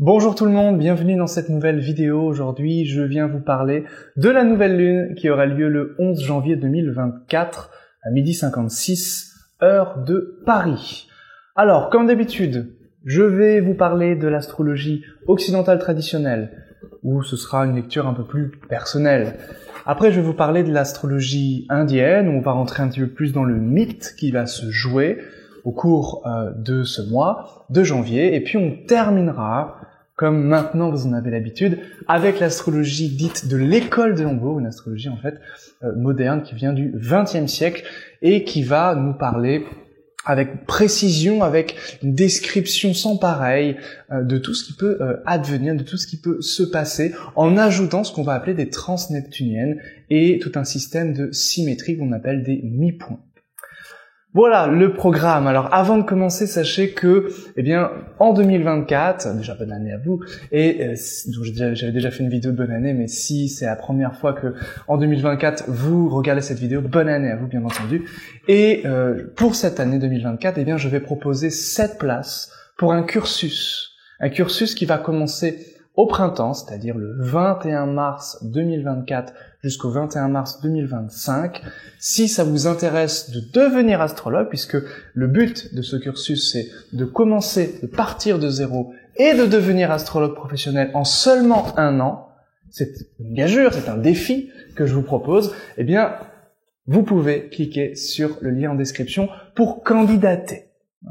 Bonjour tout le monde, bienvenue dans cette nouvelle vidéo. Aujourd'hui, je viens vous parler de la nouvelle lune qui aura lieu le 11 janvier 2024 à 12h56, heure de Paris. Alors, comme d'habitude, je vais vous parler de l'astrologie occidentale traditionnelle, où ce sera une lecture un peu plus personnelle. Après, je vais vous parler de l'astrologie indienne, où on va rentrer un petit peu plus dans le mythe qui va se jouer au cours de ce mois de janvier. Et puis on terminera, comme maintenant vous en avez l'habitude, avec l'astrologie dite de l'école de Hambourg, une astrologie en fait moderne qui vient du XXe siècle et qui va nous parler avec précision, avec une description sans pareil de tout ce qui peut advenir, de tout ce qui peut se passer, en ajoutant ce qu'on va appeler des transneptuniennes et tout un système de symétrie qu'on appelle des mi-points. Voilà le programme. Alors avant de commencer, sachez que, en 2024, déjà bonne année à vous, et j'avais déjà fait une vidéo de bonne année, mais si c'est la première fois que en 2024 vous regardez cette vidéo, bonne année à vous bien entendu. Et pour cette année 2024, je vais proposer 7 places pour un cursus qui va commencer au printemps, c'est-à-dire le 21 mars 2024 jusqu'au 21 mars 2025. Si ça vous intéresse de devenir astrologue, puisque le but de ce cursus, c'est de commencer, de partir de zéro et de devenir astrologue professionnel en seulement 1 an, c'est une gageure, c'est un défi que je vous propose, vous pouvez cliquer sur le lien en description pour candidater.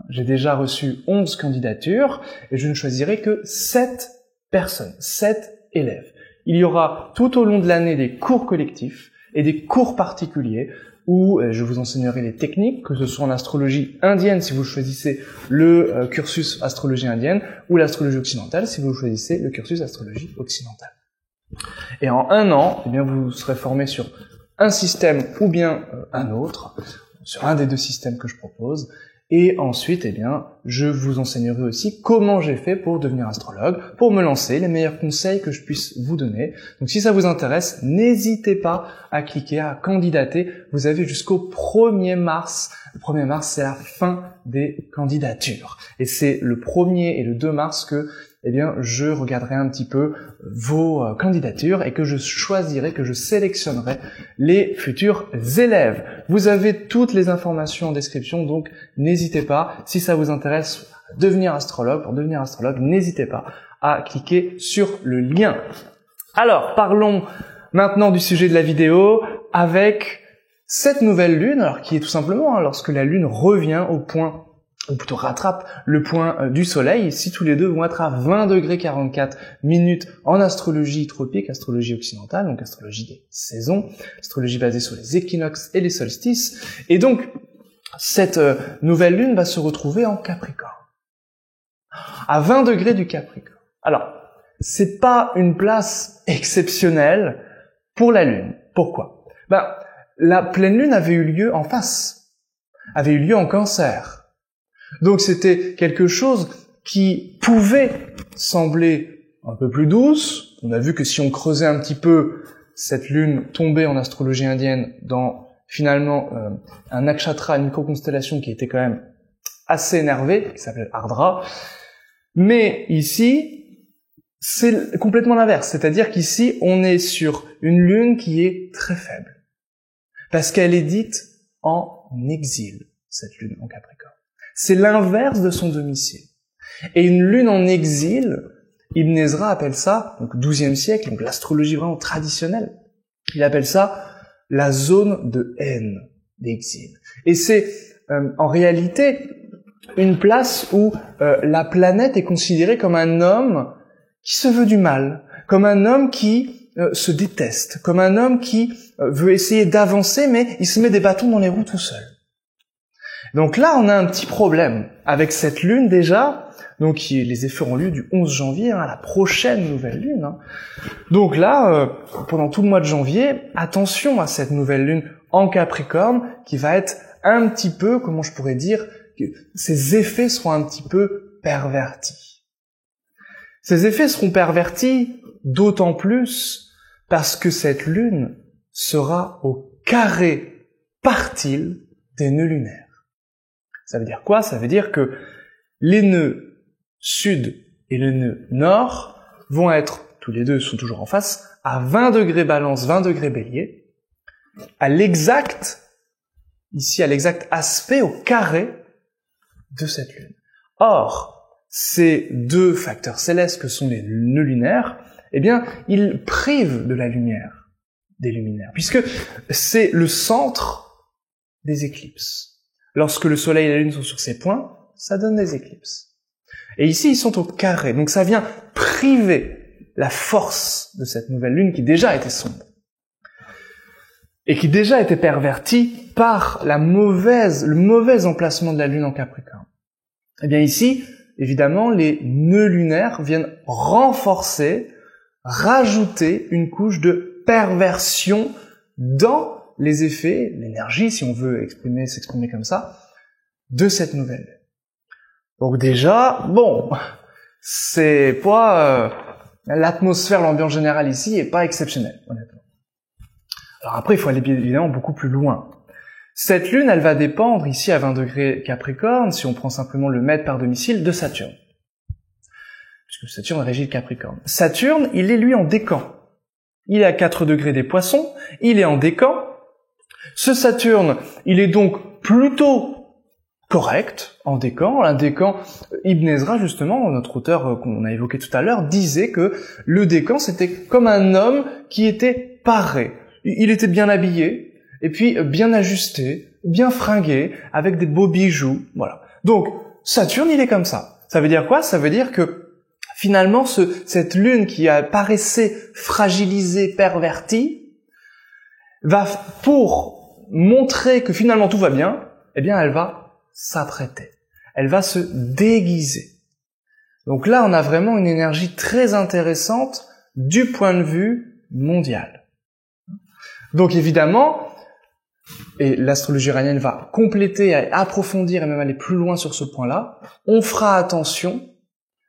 J'ai déjà reçu 11 candidatures et je ne choisirai que 7 personnes, 7 élèves. Il y aura tout au long de l'année des cours collectifs et des cours particuliers où je vous enseignerai les techniques, que ce soit en astrologie indienne si vous choisissez le cursus astrologie indienne, ou l'astrologie occidentale si vous choisissez le cursus astrologie occidentale. Et en 1 an, vous serez formé sur un système ou bien un autre, sur un des 2 systèmes que je propose. Et ensuite, je vous enseignerai aussi comment j'ai fait pour devenir astrologue, pour me lancer, les meilleurs conseils que je puisse vous donner. Donc si ça vous intéresse, n'hésitez pas à cliquer, à candidater. Vous avez jusqu'au 1er mars. Le 1er mars, c'est la fin des candidatures. Et c'est le 1er et le 2 mars que je regarderai un petit peu vos candidatures et que je choisirai, que je sélectionnerai les futurs élèves. Vous avez toutes les informations en description, donc n'hésitez pas, si ça vous intéresse, devenir astrologue, pour devenir astrologue, n'hésitez pas à cliquer sur le lien. Alors, parlons maintenant du sujet de la vidéo avec cette nouvelle lune, alors qui est tout simplement lorsque la lune revient au point, ou plutôt rattrape le point du soleil. Ici, tous les deux vont être à 20°44' en astrologie tropique, astrologie occidentale, donc astrologie des saisons, astrologie basée sur les équinoxes et les solstices. Et donc, cette nouvelle lune va se retrouver en Capricorne, à 20° du Capricorne. Alors, c'est pas une place exceptionnelle pour la lune. Pourquoi? La pleine lune avait eu lieu en face, avait eu lieu en Cancer. Donc c'était quelque chose qui pouvait sembler un peu plus douce. On a vu que si on creusait un petit peu, cette lune tombait en astrologie indienne dans finalement un nakshatra, une micro-constellation qui était quand même assez énervée, qui s'appelle Ardra. Mais ici, c'est complètement l'inverse. C'est-à-dire qu'ici, on est sur une lune qui est très faible. Parce qu'elle est dite en exil, cette lune en Capricorne. C'est l'inverse de son domicile. Et une lune en exil, Ibn Ezra appelle ça, donc 12e siècle, donc l'astrologie vraiment traditionnelle, il appelle ça la zone de haine, d'exil. Et c'est en réalité une place où la planète est considérée comme un homme qui se veut du mal, comme un homme qui se déteste, comme un homme qui veut essayer d'avancer, mais il se met des bâtons dans les roues tout seul. Donc là, on a un petit problème avec cette lune déjà, donc les effets auront lieu du 11 janvier à la prochaine nouvelle lune. Donc là, pendant tout le mois de janvier, attention à cette nouvelle lune en Capricorne qui va être un petit peu, comment je pourrais dire, que ses effets seront un petit peu pervertis. Ces effets seront pervertis d'autant plus parce que cette lune sera au carré partile des nœuds lunaires. Ça veut dire quoi? Ça veut dire que les nœuds sud et le nœud nord vont être, tous les deux sont toujours en face, à 20 degrés balance, 20 degrés bélier, à l'exact aspect au carré de cette lune. Or, ces deux facteurs célestes que sont les nœuds lunaires, eh bien, ils privent de la lumière des luminaires, puisque c'est le centre des éclipses. Lorsque le soleil et la lune sont sur ces points, ça donne des éclipses. Et ici, ils sont au carré, donc ça vient priver la force de cette nouvelle lune qui déjà était sombre et qui déjà était pervertie par le mauvais emplacement de la lune en Capricorne. Eh bien ici, évidemment, les nœuds lunaires viennent renforcer, rajouter une couche de perversion dans les effets, l'énergie, si on veut s'exprimer comme ça, de cette nouvelle lune. Donc déjà, bon, c'est pas... l'atmosphère, l'ambiance générale ici est pas exceptionnelle, honnêtement. Alors après, il faut aller bien évidemment beaucoup plus loin. Cette lune, elle va dépendre, ici à 20 degrés Capricorne, si on prend simplement le mètre par domicile, de Saturne. Puisque Saturne régit le Capricorne. Saturne, il est lui en décan. Il est à 4 degrés des Poissons, il est en décan. Ce Saturne, il est donc plutôt correct, en décan. Un décan, Ibn Ezra, justement, notre auteur qu'on a évoqué tout à l'heure, disait que le décan, c'était comme un homme qui était paré. Il était bien habillé, et puis bien ajusté, bien fringué, avec des beaux bijoux, voilà. Donc, Saturne, il est comme ça. Ça veut dire quoi? Ça veut dire que, finalement, cette lune qui paraissait fragilisée, pervertie, va, pour montrer que finalement tout va bien, eh bien, elle va s'apprêter. Elle va se déguiser. Donc là, on a vraiment une énergie très intéressante du point de vue mondial. Donc évidemment, et l'astrologie iranienne va compléter, approfondir et même aller plus loin sur ce point-là, on fera attention,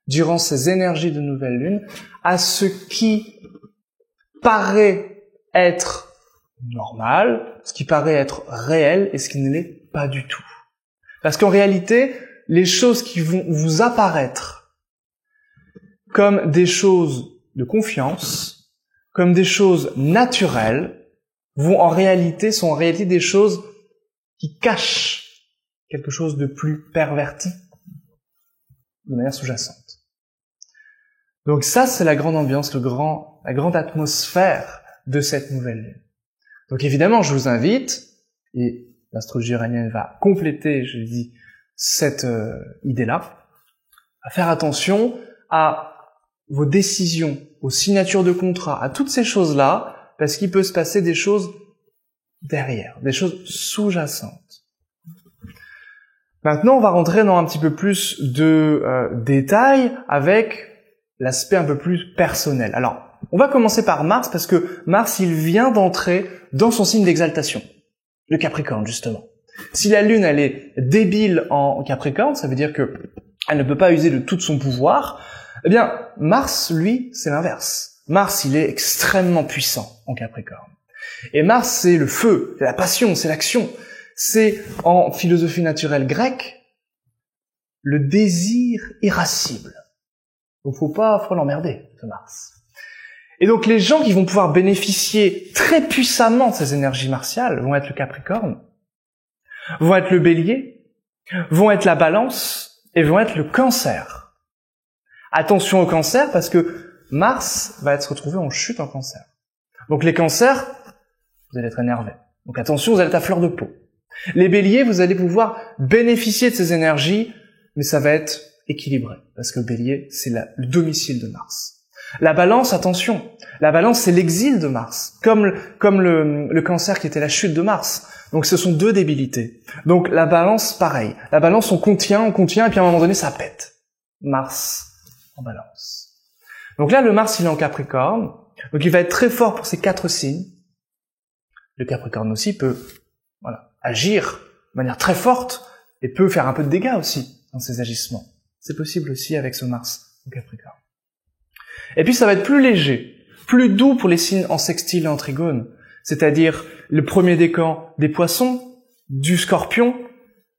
durant ces énergies de nouvelle lune, à ce qui paraît être normal, ce qui paraît être réel et ce qui ne l'est pas du tout. Parce qu'en réalité, les choses qui vont vous apparaître comme des choses de confiance, comme des choses naturelles, sont en réalité des choses qui cachent quelque chose de plus perverti de manière sous-jacente. Donc ça, c'est la grande ambiance, la grande atmosphère de cette nouvelle lune. Donc évidemment, je vous invite, et l'astrologie iranienne va compléter, je dis, cette idée-là, à faire attention à vos décisions, aux signatures de contrats, à toutes ces choses-là, parce qu'il peut se passer des choses derrière, des choses sous-jacentes. Maintenant, on va rentrer dans un petit peu plus de détails avec l'aspect un peu plus personnel. Alors, on va commencer par Mars, parce que Mars, il vient d'entrer dans son signe d'exaltation, le Capricorne, justement. Si la Lune, elle est débile en Capricorne, ça veut dire que elle ne peut pas user de tout son pouvoir. Eh bien, Mars, lui, c'est l'inverse. Mars, il est extrêmement puissant en Capricorne. Et Mars, c'est le feu, c'est la passion, c'est l'action. C'est, en philosophie naturelle grecque, le désir irascible. Donc faut l'emmerder, ce Mars. Et donc les gens qui vont pouvoir bénéficier très puissamment de ces énergies martiales vont être le Capricorne, vont être le Bélier, vont être la Balance et vont être le Cancer. Attention au Cancer parce que Mars va se retrouver en chute en Cancer. Donc les Cancers, vous allez être énervés. Donc attention, vous allez être à fleur de peau. Les Béliers, vous allez pouvoir bénéficier de ces énergies, mais ça va être équilibré, parce que le Bélier, c'est le domicile de Mars. La Balance, attention, la Balance, c'est l'exil de Mars, comme le Cancer qui était la chute de Mars. Donc ce sont deux débilités. Donc la Balance, pareil. La Balance, on contient, et puis à un moment donné, ça pète. Mars en Balance. Donc là, le Mars, il est en Capricorne, donc il va être très fort pour ces 4 signes. Le Capricorne aussi peut agir de manière très forte et peut faire un peu de dégâts aussi dans ses agissements. C'est possible aussi avec ce Mars au Capricorne. Et puis ça va être plus léger, plus doux pour les signes en sextile et en trigone, c'est-à-dire le premier décan des Poissons, du Scorpion,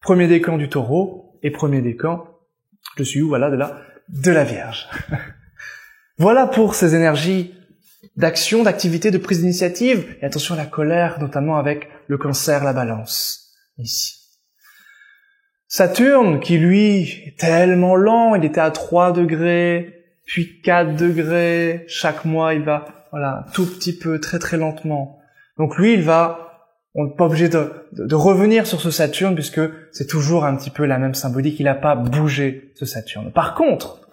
premier décan du Taureau et premier décan de la de la Vierge. Voilà pour ces énergies d'action, d'activité, de prise d'initiative. Et attention à la colère, notamment avec le Cancer, la Balance, ici. Saturne, qui lui est tellement lent, il était à 3 degrés, puis 4 degrés, chaque mois il va, voilà, tout petit peu, très très lentement. Donc lui, on n'est pas obligé de revenir sur ce Saturne, puisque c'est toujours un petit peu la même symbolique, il n'a pas bougé, ce Saturne. Par contre,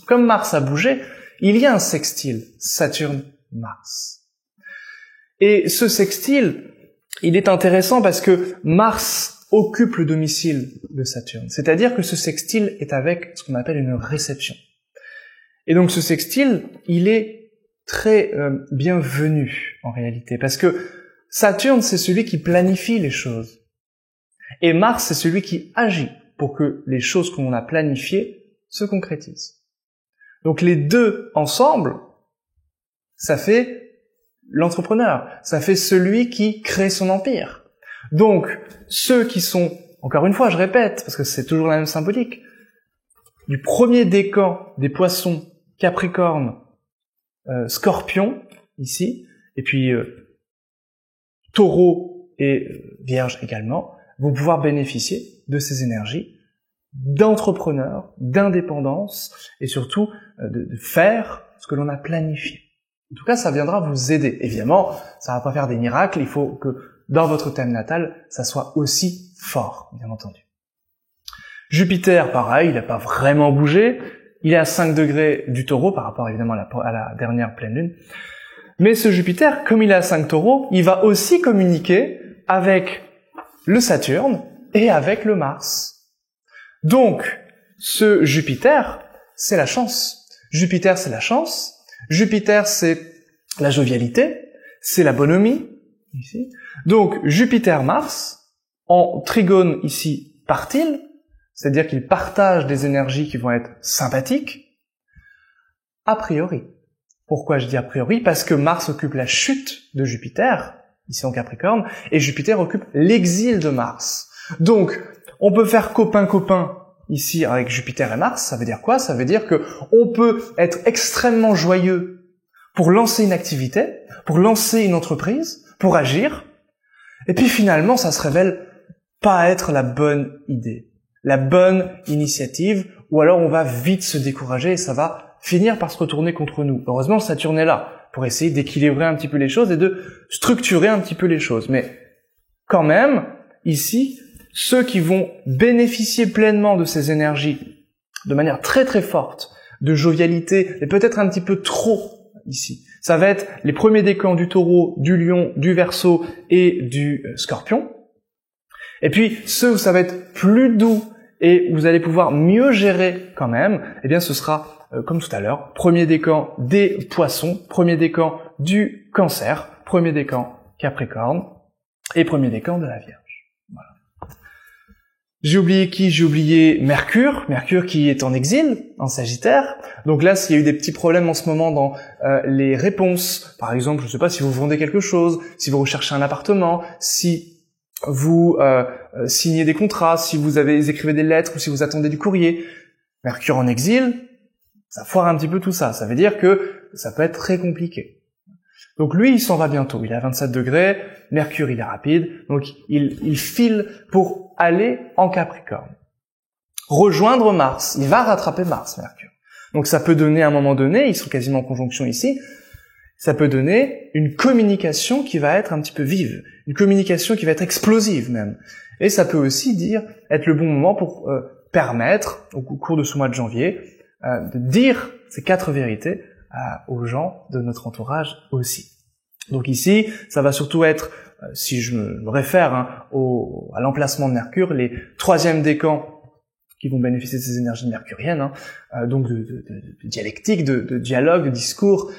comme Mars a bougé, il y a un sextile, Saturne-Mars. Et ce sextile, il est intéressant parce que Mars occupe le domicile de Saturne. C'est-à-dire que ce sextile est avec ce qu'on appelle une réception. Et donc ce sextile, il est très bienvenu en réalité, parce que Saturne, c'est celui qui planifie les choses. Et Mars, c'est celui qui agit pour que les choses qu'on a planifiées se concrétisent. Donc les deux ensemble, ça fait l'entrepreneur, ça fait celui qui crée son empire. Donc, ceux qui sont, encore une fois, je répète, parce que c'est toujours la même symbolique, du premier décan des poissons, Capricorne, Scorpion, ici, et puis Taureau et Vierge également, vont pouvoir bénéficier de ces énergies d'entrepreneur, d'indépendance, et surtout de faire ce que l'on a planifié. En tout cas, ça viendra vous aider. Évidemment, ça va pas faire des miracles, il faut que dans votre thème natal, ça soit aussi fort, bien entendu. Jupiter, pareil, il n'a pas vraiment bougé, il est à 5 degrés du Taureau, par rapport évidemment à la dernière pleine lune. Mais ce Jupiter, comme il est à 5 Taureaux, il va aussi communiquer avec le Saturne et avec le Mars. Donc, ce Jupiter, c'est la chance. Jupiter, c'est la chance. Jupiter, c'est la jovialité, c'est la bonhomie, ici. Donc, Jupiter-Mars, en trigone ici partile, c'est-à-dire qu'ils partagent des énergies qui vont être sympathiques, a priori. Pourquoi je dis a priori? Parce que Mars occupe la chute de Jupiter, ici en Capricorne, et Jupiter occupe l'exil de Mars. Donc, on peut faire copain-copain ici avec Jupiter et Mars. Ça veut dire quoi? Ça veut dire que on peut être extrêmement joyeux pour lancer une activité, pour lancer une entreprise, pour agir, et puis finalement, ça se révèle pas être la bonne idée, la bonne initiative, ou alors on va vite se décourager et ça va finir par se retourner contre nous. Heureusement, Saturne est là pour essayer d'équilibrer un petit peu les choses et de structurer un petit peu les choses. Mais quand même, ici, ceux qui vont bénéficier pleinement de ces énergies de manière très très forte, de jovialité, et peut-être un petit peu trop ici, ça va être les premiers décans du Taureau, du Lion, du Verseau et du Scorpion. Et puis ceux où ça va être plus doux et où vous allez pouvoir mieux gérer quand même, eh bien ce sera, comme tout à l'heure, premier décan des Poissons, premier décan du Cancer, premier décan Capricorne et premier décan de la Vierge. Voilà. J'ai oublié qui? J'ai oublié Mercure. Mercure qui est en exil, en Sagittaire. Donc là, s'il y a eu des petits problèmes en ce moment dans les réponses, par exemple, je ne sais pas si vous vendez quelque chose, si vous recherchez un appartement, si vous signez des contrats, si vous écrivez des lettres ou si vous attendez du courrier. Mercure en exil, ça foire un petit peu tout ça. Ça veut dire que ça peut être très compliqué. Donc lui, il s'en va bientôt. Il est à 27 degrés, Mercure, il est rapide, donc il file pour aller en Capricorne. Rejoindre Mars. Il va rattraper Mars, Mercure. Donc ça peut donner, à un moment donné, ils sont quasiment en conjonction ici, ça peut donner une communication qui va être un petit peu vive, une communication qui va être explosive même. Et ça peut aussi être le bon moment pour permettre, au cours de ce mois de janvier, de dire ces 4 vérités aux gens de notre entourage aussi. Donc ici, ça va surtout être, si je me réfère à l'emplacement de Mercure, les 3e décans qui vont bénéficier de ces énergies mercuriennes, donc de dialectique, de dialogue, de discours,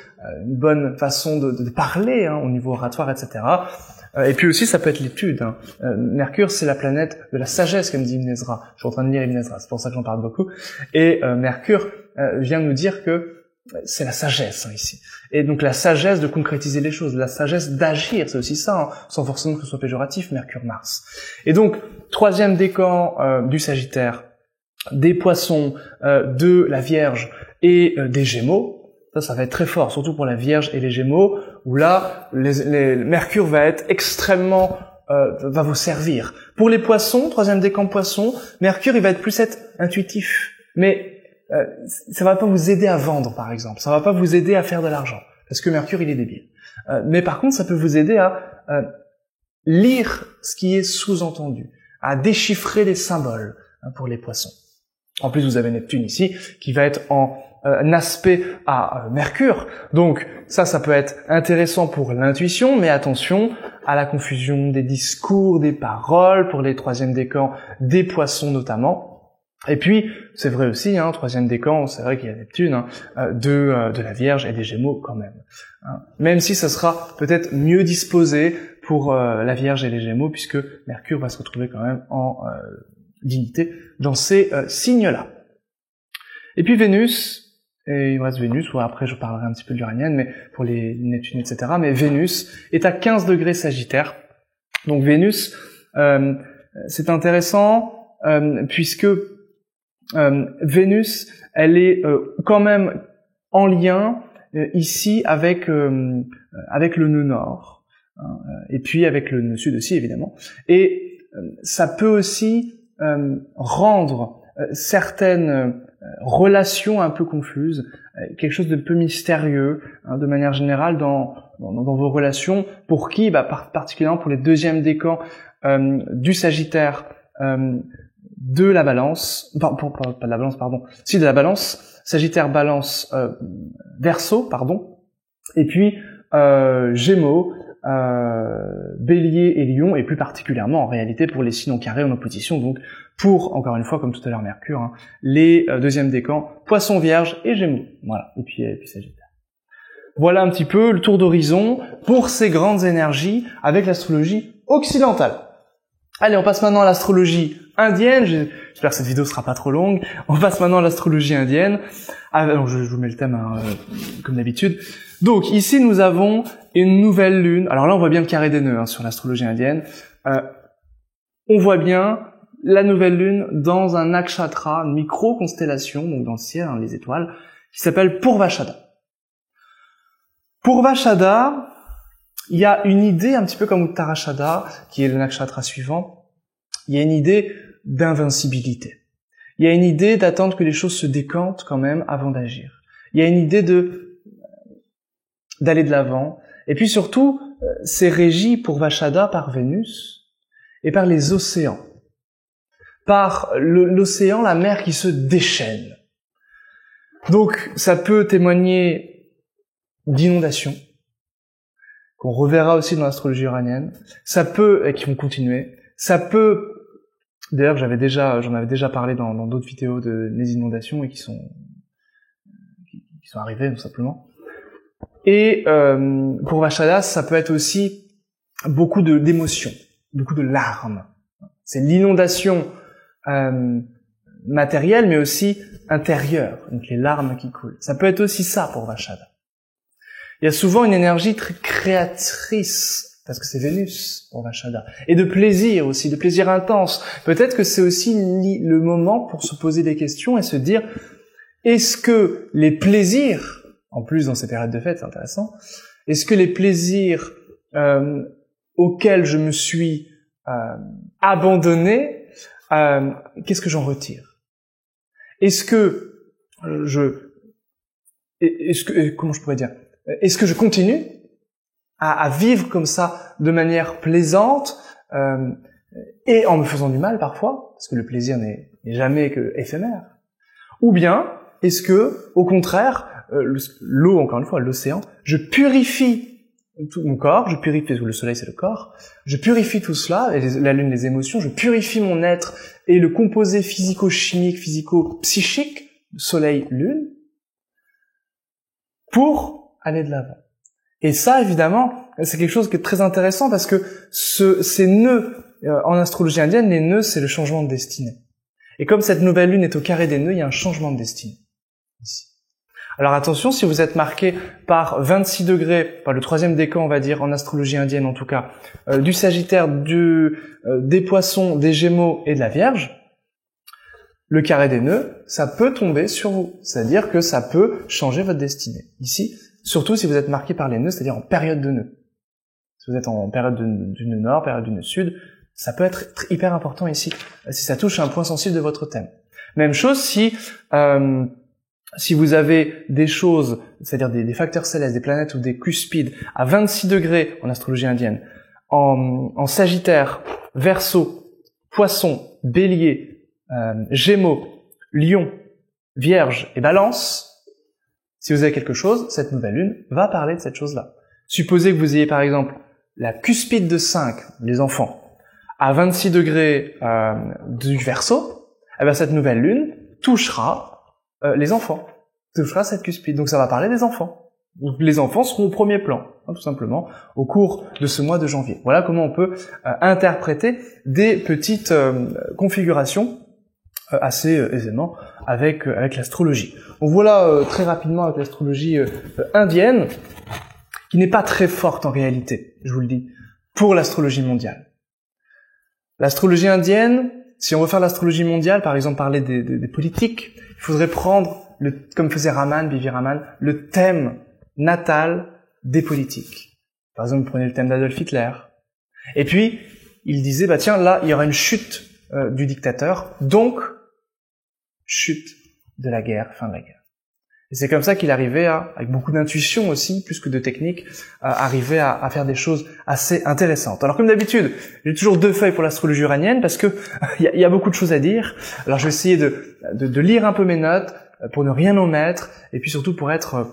une bonne façon de parler au niveau oratoire, etc. Et puis aussi, ça peut être l'étude. Mercure, c'est la planète de la sagesse, comme dit Ibn Ezra. Je suis en train de lire Ibn Ezra, c'est pour ça que j'en parle beaucoup. Et Mercure vient nous dire que c'est la sagesse ici. Et donc la sagesse de concrétiser les choses, la sagesse d'agir, c'est aussi ça, sans forcément que ce soit péjoratif, Mercure-Mars. Et donc, 3e décan du Sagittaire, des Poissons, de la Vierge et des Gémeaux, ça va être très fort, surtout pour la Vierge et les Gémeaux, où là, Mercure va être extrêmement, va vous servir. Pour les Poissons, troisième décan Poissons, Mercure, il va être plus intuitif, mais ça va pas vous aider à vendre, par exemple. Ça va pas vous aider à faire de l'argent, parce que Mercure, il est débile. Mais par contre, ça peut vous aider à lire ce qui est sous-entendu, à déchiffrer les symboles pour les Poissons. En plus, vous avez Neptune ici, qui va être en un aspect à Mercure. Donc ça peut être intéressant pour l'intuition, mais attention à la confusion des discours, des paroles, pour les troisième décans, des Poissons notamment. Et puis, c'est vrai aussi, troisième décan, c'est vrai qu'il y a Neptune, de la Vierge et des Gémeaux quand même. Même si ça sera peut-être mieux disposé pour la Vierge et les Gémeaux, puisque Mercure va se retrouver quand même en dignité dans ces signes-là. Et puis Vénus, et il me reste Vénus, ou après je parlerai un petit peu de l'uranienne, mais pour les Neptunes, etc. Mais Vénus est à 15 degrés Sagittaire. Donc Vénus, c'est intéressant, puisque Vénus, elle est quand même en lien ici avec le nœud nord, et puis avec le nœud sud aussi évidemment. Et ça peut aussi rendre certaines relations un peu confuses, quelque chose de peu mystérieux, de manière générale dans vos relations, pour qui, particulièrement pour les deuxièmes décans du Sagittaire, de la Balance, pas de la Balance, pardon, si de la Balance, Sagittaire, Balance, Verseau, pardon, et puis Gémeaux, Bélier et Lion, et plus particulièrement en réalité pour les signes en carré en opposition, donc pour, encore une fois, comme tout à l'heure Mercure, les deuxièmes décans, Poisson, Vierge et Gémeaux. Voilà, et puis Sagittaire. Voilà un petit peu le tour d'horizon pour ces grandes énergies avec l'astrologie occidentale. Allez, on passe maintenant à l'astrologie indienne. J'espère que cette vidéo sera pas trop longue. On passe maintenant à l'astrologie indienne. Donc je vous mets le thème comme d'habitude. Donc ici nous avons une nouvelle lune. Alors là on voit bien le carré des nœuds sur l'astrologie indienne. On voit bien la nouvelle lune dans un nakshatra, une micro-constellation, donc dans le ciel, les étoiles, qui s'appelle Purvashada. Purvashada, il y a une idée, un petit peu comme Uttarashada, qui est le nakshatra suivant, il y a une idée d'invincibilité. Il y a une idée d'attendre que les choses se décantent quand même avant d'agir. Il y a une idée d'aller de l'avant. Et puis surtout, c'est régi Purvashada par Vénus et par les océans. Par l'océan, la mer qui se déchaîne. Donc, ça peut témoigner d'inondations, qu'on reverra aussi dans l'astrologie uranienne. Ça peut, et qui vont continuer, ça peut, d'ailleurs j'en avais déjà parlé dans d'autres vidéos des inondations et qui sont arrivées tout simplement. Et pour Vashada, ça peut être aussi beaucoup d'émotions, beaucoup de larmes. C'est l'inondation matérielle, mais aussi intérieure, donc les larmes qui coulent. Ça peut être aussi ça pour Vashada. Il y a souvent une énergie très créatrice, parce que c'est Vénus pour Vashada, et de plaisir aussi, de plaisir intense. Peut-être que c'est aussi le moment pour se poser des questions et se dire, est-ce que les plaisirs, en plus dans ces périodes de fête, c'est intéressant, est-ce que les plaisirs auxquels je me suis abandonné, qu'est-ce que j'en retire? Est-ce que comment je pourrais dire? Est-ce que je continue à vivre comme ça de manière plaisante et en me faisant du mal parfois, parce que le plaisir n'est jamais que éphémère? Ou bien est-ce que, au contraire, l'eau, encore une fois, l'océan, je purifie tout mon corps, je purifie, parce que le soleil c'est le corps, je purifie tout cela, et la lune les émotions, je purifie mon être et le composé physico-chimique, physico-psychique, soleil-lune, pour aller de l'avant. Et ça, évidemment, c'est quelque chose qui est très intéressant parce que ces nœuds, en astrologie indienne, les nœuds, c'est le changement de destinée. Et comme cette nouvelle lune est au carré des nœuds, il y a un changement de destinée. Ici. Alors attention, si vous êtes marqué par 26 degrés, par le troisième décan, on va dire, en astrologie indienne en tout cas, du Sagittaire, des Poissons, des Gémeaux et de la Vierge, le carré des nœuds, ça peut tomber sur vous. C'est-à-dire que ça peut changer votre destinée. Ici, surtout si vous êtes marqué par les nœuds, c'est-à-dire en période de nœud. Si vous êtes en période du nœud nord, période du nœud sud, ça peut être hyper important ici, si ça touche un point sensible de votre thème. Même chose si vous avez des choses, c'est-à-dire des facteurs célestes, des planètes ou des cuspides à 26 degrés en astrologie indienne, en Sagittaire, Verseau, Poisson, Bélier, Gémeaux, Lion, Vierge et Balance, si vous avez quelque chose, cette nouvelle lune va parler de cette chose-là. Supposez que vous ayez par exemple la cuspide de 5, les enfants, à 26 degrés du Verseau, eh bien cette nouvelle lune touchera les enfants, touchera cette cuspide. Donc ça va parler des enfants. Donc les enfants seront au premier plan, tout simplement, au cours de ce mois de janvier. Voilà comment on peut interpréter des petites configurations assez aisément avec l'astrologie. Donc voilà très rapidement avec l'astrologie indienne, qui n'est pas très forte en réalité, je vous le dis, pour l'astrologie mondiale. L'astrologie indienne, si on veut faire l'astrologie mondiale, par exemple parler des politiques, il faudrait prendre, comme faisait Raman, Bibi Raman, le thème natal des politiques. Par exemple, vous prenez le thème d'Adolf Hitler. Et puis, il disait, bah tiens, là, il y aura une chute du dictateur, donc, chute de la guerre, fin de la guerre. Et c'est comme ça qu'il arrivait avec beaucoup d'intuition aussi, plus que de technique, arriver à faire des choses assez intéressantes. Alors comme d'habitude, j'ai toujours 2 feuilles pour l'astrologie uranienne, parce que il y a beaucoup de choses à dire. Alors je vais essayer de lire un peu mes notes, pour ne rien omettre, et puis surtout pour être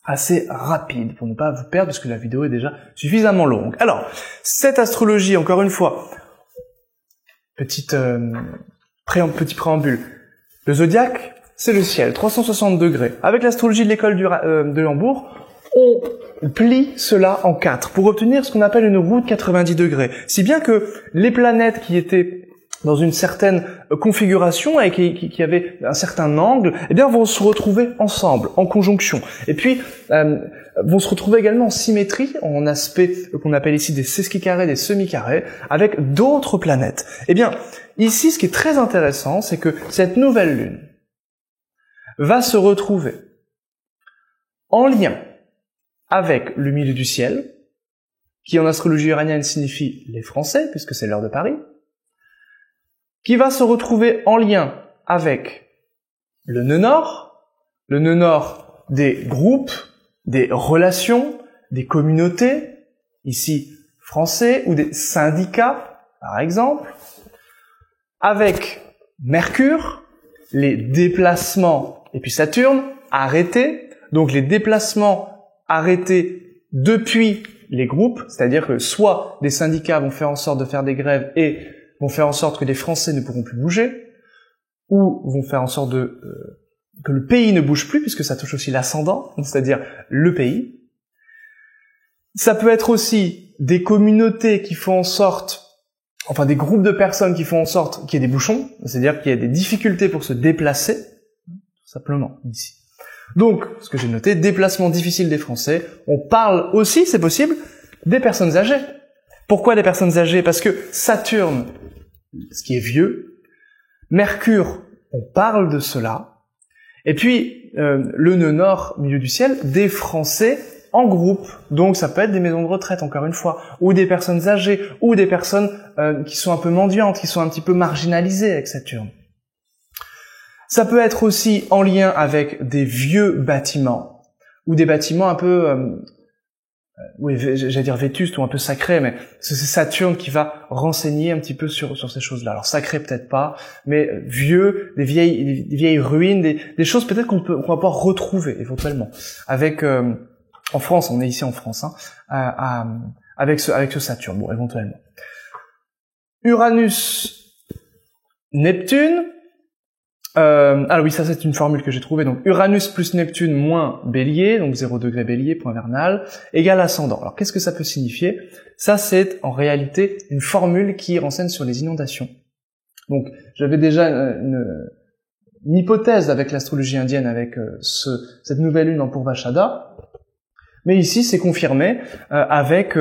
assez rapide, pour ne pas vous perdre, parce que la vidéo est déjà suffisamment longue. Alors, cette astrologie, encore une fois, petit préambule. Le zodiaque, c'est le ciel, 360 degrés. Avec l'astrologie de l'école de Hambourg, on plie cela en 4 pour obtenir ce qu'on appelle une roue de 90 degrés. Si bien que les planètes qui étaient dans une certaine configuration et qui avaient un certain angle, eh bien vont se retrouver ensemble, en conjonction. Et puis vont se retrouver également en symétrie, en aspect qu'on appelle ici des sesquicarrés, des semi-carrés, avec d'autres planètes. Eh bien, ici, ce qui est très intéressant, c'est que cette nouvelle lune va se retrouver en lien avec le milieu du ciel, qui en astrologie uranienne signifie les Français, puisque c'est l'heure de Paris, qui va se retrouver en lien avec le nœud nord des groupes, des relations, des communautés, ici français, ou des syndicats, par exemple, avec Mercure, les déplacements, et puis Saturne, arrêtés, donc les déplacements arrêtés depuis les groupes, c'est-à-dire que soit des syndicats vont faire en sorte de faire des grèves et vont faire en sorte que les Français ne pourront plus bouger, ou vont faire en sorte que le pays ne bouge plus, puisque ça touche aussi l'ascendant, c'est-à-dire le pays. Ça peut être aussi des communautés qui font en sorte, enfin des groupes de personnes qui font en sorte qu'il y ait des bouchons, c'est-à-dire qu'il y ait des difficultés pour se déplacer, tout simplement, ici. Donc, ce que j'ai noté, déplacement difficile des Français, on parle aussi, c'est possible, des personnes âgées. Pourquoi des personnes âgées? Parce que Saturne, ce qui est vieux, Mercure, on parle de cela, et puis le nœud nord, milieu du ciel, des Français en groupe. Donc ça peut être des maisons de retraite, encore une fois, ou des personnes âgées, ou des personnes qui sont un peu mendiantes, qui sont un petit peu marginalisées avec Saturne. Ça peut être aussi en lien avec des vieux bâtiments, ou des bâtiments un peu, oui, j'allais dire vétustes ou un peu sacrés, mais c'est Saturne qui va renseigner un petit peu sur ces choses-là. Alors sacré peut-être pas, mais vieux, des vieilles ruines, des choses peut-être qu'on va pouvoir retrouver éventuellement. Avec en France, on est ici en France, hein, avec ce Saturne, bon éventuellement. Uranus, Neptune. Alors oui, ça c'est une formule que j'ai trouvée, donc Uranus plus Neptune moins Bélier, donc 0 degré Bélier, point vernal, égale ascendant. Alors qu'est-ce que ça peut signifier? Ça c'est en réalité une formule qui renseigne sur les inondations. Donc j'avais déjà une hypothèse avec l'astrologie indienne, avec cette nouvelle lune en Purvashada, mais ici c'est confirmé avec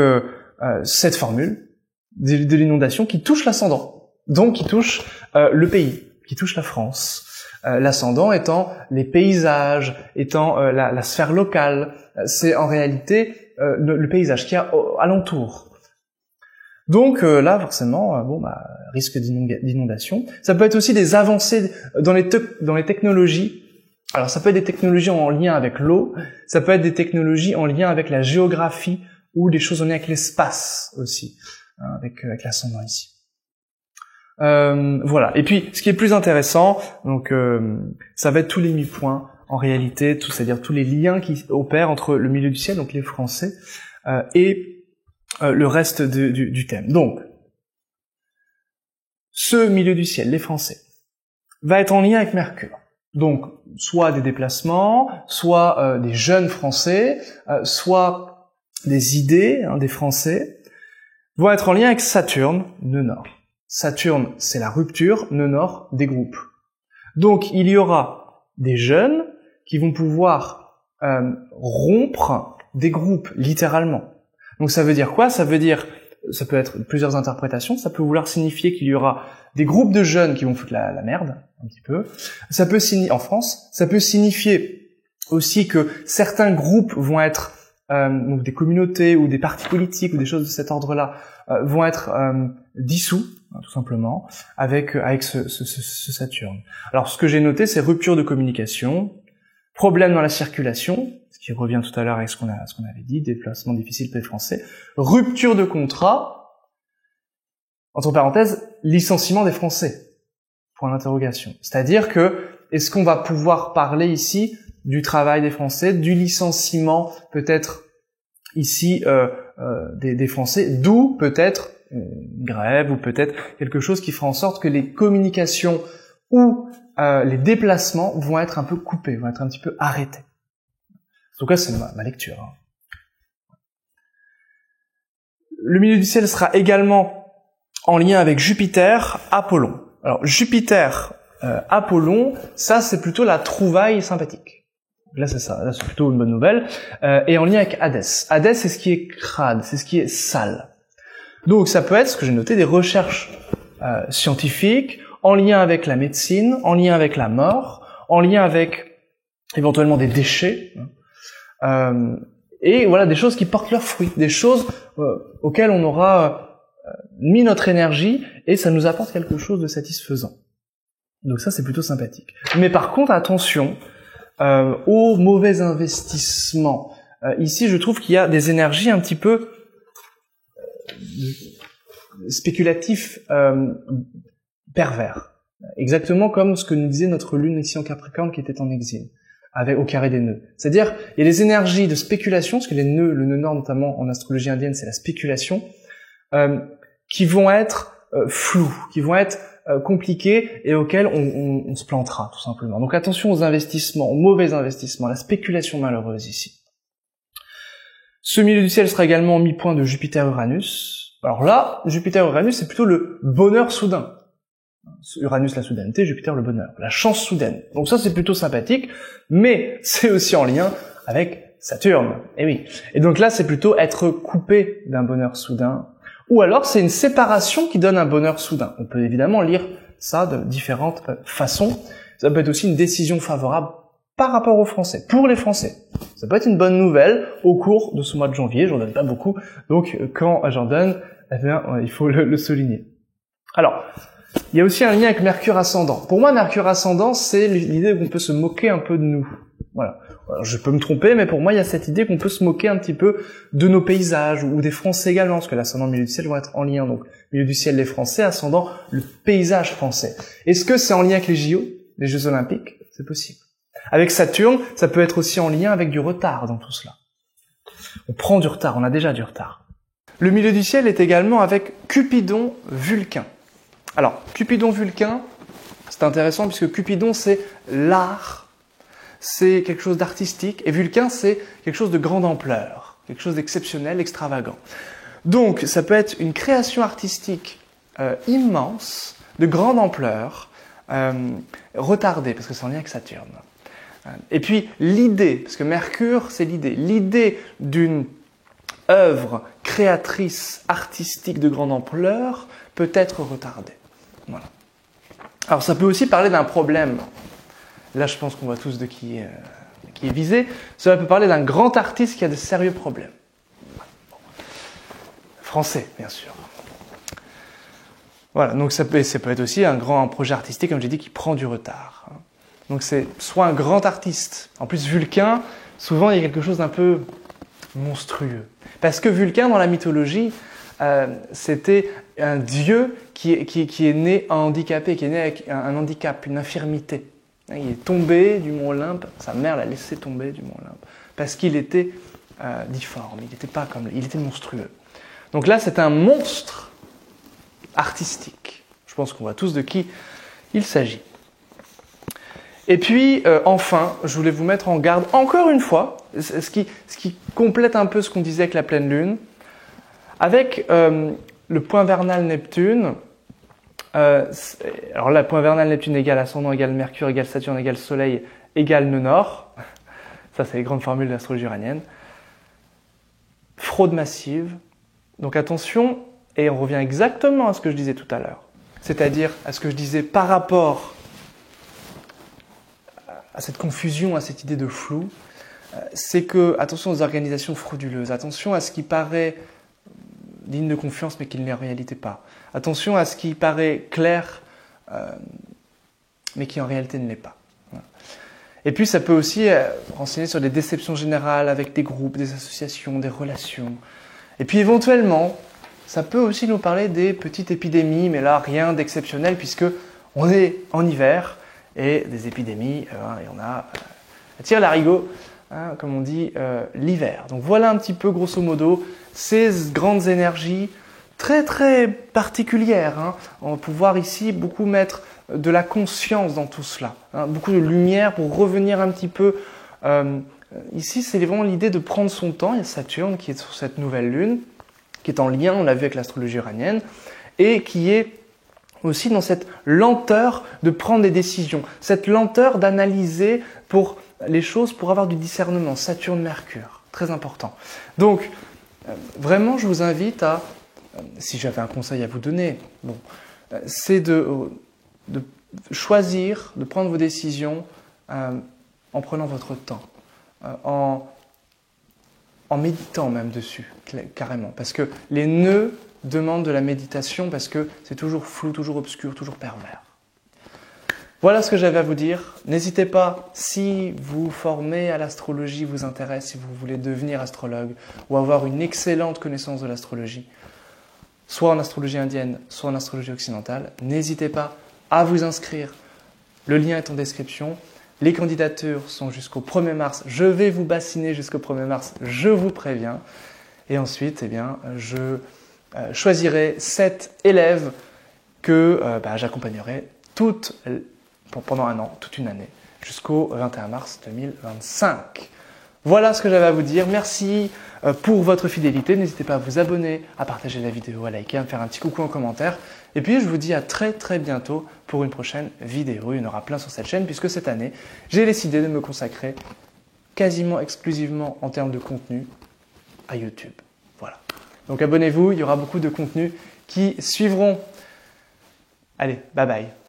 cette formule de l'inondation qui touche l'ascendant, donc qui touche le pays. qui touchent la France. L'ascendant étant les paysages, étant la sphère locale. C'est en réalité le paysage qui a alentour. Donc là, forcément, risque d'inondation. Ça peut être aussi des avancées dans les technologies. Alors ça peut être des technologies en lien avec l'eau, ça peut être des technologies en lien avec la géographie ou des choses en lien avec l'espace aussi, avec l'ascendant ici. Voilà. Et puis, ce qui est plus intéressant, donc ça va être tous les mi-points en réalité, c'est-à-dire tous les liens qui opèrent entre le milieu du ciel, donc les Français, et le reste du thème. Donc, ce milieu du ciel, les Français, va être en lien avec Mercure. Donc, soit des déplacements, soit des jeunes Français, soit des idées des Français, vont être en lien avec Saturne, nœud nord. Saturne, c'est la rupture, nœud nord, des groupes. Donc, il y aura des jeunes qui vont pouvoir rompre des groupes, littéralement. Donc ça veut dire quoi? Ça veut dire, ça peut être plusieurs interprétations, ça peut vouloir signifier qu'il y aura des groupes de jeunes qui vont foutre la merde, un petit peu. Ça peut signifier, en France, ça peut signifier aussi que certains groupes vont être, donc des communautés ou des partis politiques ou des choses de cet ordre-là, vont être dissous, tout simplement, avec ce Saturne. Alors ce que j'ai noté, c'est rupture de communication, problème dans la circulation, ce qui revient tout à l'heure avec ce qu'on avait dit, déplacement difficile pour les Français, rupture de contrat, entre parenthèses, licenciement des Français, point d'interrogation. C'est-à-dire que, est-ce qu'on va pouvoir parler ici du travail des Français, du licenciement peut-être ici des Français, d'où peut-être une grève ou peut-être quelque chose qui fera en sorte que les communications ou les déplacements vont être un peu coupés, vont être un petit peu arrêtés. En tout cas, c'est ma lecture. Le milieu du ciel sera également en lien avec Jupiter, Apollon. Alors, Jupiter, Apollon, ça c'est plutôt la trouvaille sympathique. Là c'est ça, là c'est plutôt une bonne nouvelle. Et en lien avec Hadès. Hadès, c'est ce qui est crade, c'est ce qui est sale. Donc ça peut être, ce que j'ai noté, des recherches scientifiques, en lien avec la médecine, en lien avec la mort, en lien avec éventuellement des déchets, et voilà, des choses qui portent leurs fruits, des choses auxquelles on aura mis notre énergie, et ça nous apporte quelque chose de satisfaisant. Donc ça, c'est plutôt sympathique. Mais par contre, attention aux mauvais investissements. Ici, je trouve qu'il y a des énergies un petit peu spéculatifs, pervers. Exactement comme ce que nous disait notre lune ici en Capricorne qui était en exil, au carré des nœuds. C'est-à-dire, il y a des énergies de spéculation, parce que le nœud nord notamment en astrologie indienne, c'est la spéculation, qui vont être floues, qui vont être compliquées et auxquelles on se plantera, tout simplement. Donc attention aux investissements, aux mauvais investissements, à la spéculation malheureuse ici. Ce milieu du ciel sera également mi-point de Jupiter-Uranus. Alors là, Jupiter-Uranus, c'est plutôt le bonheur soudain. Uranus, la soudaineté, Jupiter, le bonheur, la chance soudaine. Donc ça, c'est plutôt sympathique, mais c'est aussi en lien avec Saturne. Et oui. Et donc là, c'est plutôt être coupé d'un bonheur soudain, ou alors c'est une séparation qui donne un bonheur soudain. On peut évidemment lire ça de différentes façons. Ça peut être aussi une décision favorable par rapport aux Français, pour les Français. Ça peut être une bonne nouvelle au cours de ce mois de janvier, j'en donne pas beaucoup, donc quand j'en donne, eh bien, il faut le souligner. Alors, il y a aussi un lien avec Mercure ascendant. Pour moi, Mercure ascendant, c'est l'idée qu'on peut se moquer un peu de nous. Voilà. Alors, je peux me tromper, mais pour moi, il y a cette idée qu'on peut se moquer un petit peu de nos paysages, ou des Français également, parce que l'ascendant milieu du ciel vont être en lien. Donc, milieu du ciel, les Français, ascendant, le paysage français. Est-ce que c'est en lien avec les JO, les Jeux Olympiques? C'est possible. Avec Saturne, ça peut être aussi en lien avec du retard dans tout cela. On prend du retard, on a déjà du retard. Le milieu du ciel est également avec Cupidon, Vulcain. Alors, Cupidon-Vulcain, c'est intéressant puisque Cupidon, c'est l'art, c'est quelque chose d'artistique, et Vulcain, c'est quelque chose de grande ampleur, quelque chose d'exceptionnel, extravagant. Donc, ça peut être une création artistique immense, de grande ampleur, retardée, parce que c'est en lien avec Saturne. Et puis, l'idée, parce que Mercure, c'est l'idée d'une œuvre créatrice artistique de grande ampleur peut être retardée. Voilà. Alors ça peut aussi parler d'un problème. Là, je pense qu'on voit tous de qui est visé. Cela peut parler d'un grand artiste qui a de sérieux problèmes. Français, bien sûr. Voilà, donc ça peut être aussi un projet artistique, comme j'ai dit, qui prend du retard. Donc c'est soit un grand artiste. En plus, Vulcain, souvent, il y a quelque chose d'un peu monstrueux. Parce que Vulcain, dans la mythologie, c'était un dieu qui est né handicapé, qui est né avec un handicap, une infirmité. Il est tombé du mont Olympe, sa mère l'a laissé tomber du mont Olympe, parce qu'il était difforme, il était monstrueux. Donc là, c'est un monstre artistique. Je pense qu'on voit tous de qui il s'agit. Et puis, enfin, je voulais vous mettre en garde, encore une fois, ce qui complète un peu ce qu'on disait avec la pleine lune, avec le point vernal Neptune. Alors là, point vernal Neptune égale ascendant, égale Mercure, égale Saturne, égale Soleil, égale nœud nord. Ça, c'est les grandes formules de l'astrologie uranienne. Fraude massive. Donc attention, et on revient exactement à ce que je disais tout à l'heure. C'est-à-dire à ce que je disais par rapport à cette confusion, à cette idée de flou. C'est que, attention aux organisations frauduleuses, attention à ce qui paraît digne de confiance mais qui ne l'est en réalité pas. Attention à ce qui paraît clair mais qui en réalité ne l'est pas. Et puis ça peut aussi renseigner sur des déceptions générales avec des groupes, des associations, des relations. Et puis éventuellement, ça peut aussi nous parler des petites épidémies, mais là rien d'exceptionnel puisque on est en hiver et des épidémies, et on a tire l'arigot, comme on dit, l'hiver. Donc voilà un petit peu grosso modo ces grandes énergies très très particulières. On va pouvoir ici beaucoup mettre de la conscience dans tout cela, beaucoup de lumière pour revenir un petit peu. Ici, c'est vraiment l'idée de prendre son temps. Il y a Saturne qui est sur cette nouvelle lune, qui est en lien, on l'a vu avec l'astrologie uranienne, et qui est aussi dans cette lenteur de prendre des décisions, cette lenteur d'analyser pour les choses, pour avoir du discernement. Saturne-Mercure, très important. Donc, vraiment, je vous invite à, si j'avais un conseil à vous donner, c'est de choisir, de prendre vos décisions en prenant votre temps, en méditant même dessus, carrément. Parce que les nœuds demandent de la méditation parce que c'est toujours flou, toujours obscur, toujours pervers. Voilà ce que j'avais à vous dire. N'hésitez pas, si vous formez à l'astrologie, vous intéresse, si vous voulez devenir astrologue ou avoir une excellente connaissance de l'astrologie, soit en astrologie indienne, soit en astrologie occidentale, n'hésitez pas à vous inscrire. Le lien est en description. Les candidatures sont jusqu'au 1er mars. Je vais vous bassiner jusqu'au 1er mars, je vous préviens. Et ensuite, je choisirai 7 élèves que j'accompagnerai pendant un an, toute une année, jusqu'au 21 mars 2025. Voilà ce que j'avais à vous dire. Merci pour votre fidélité. N'hésitez pas à vous abonner, à partager la vidéo, à liker, à me faire un petit coucou en commentaire. Et puis, je vous dis à très très bientôt pour une prochaine vidéo. Il y en aura plein sur cette chaîne puisque cette année, j'ai décidé de me consacrer quasiment exclusivement en termes de contenu à YouTube. Voilà. Donc abonnez-vous, il y aura beaucoup de contenus qui suivront. Allez, bye bye.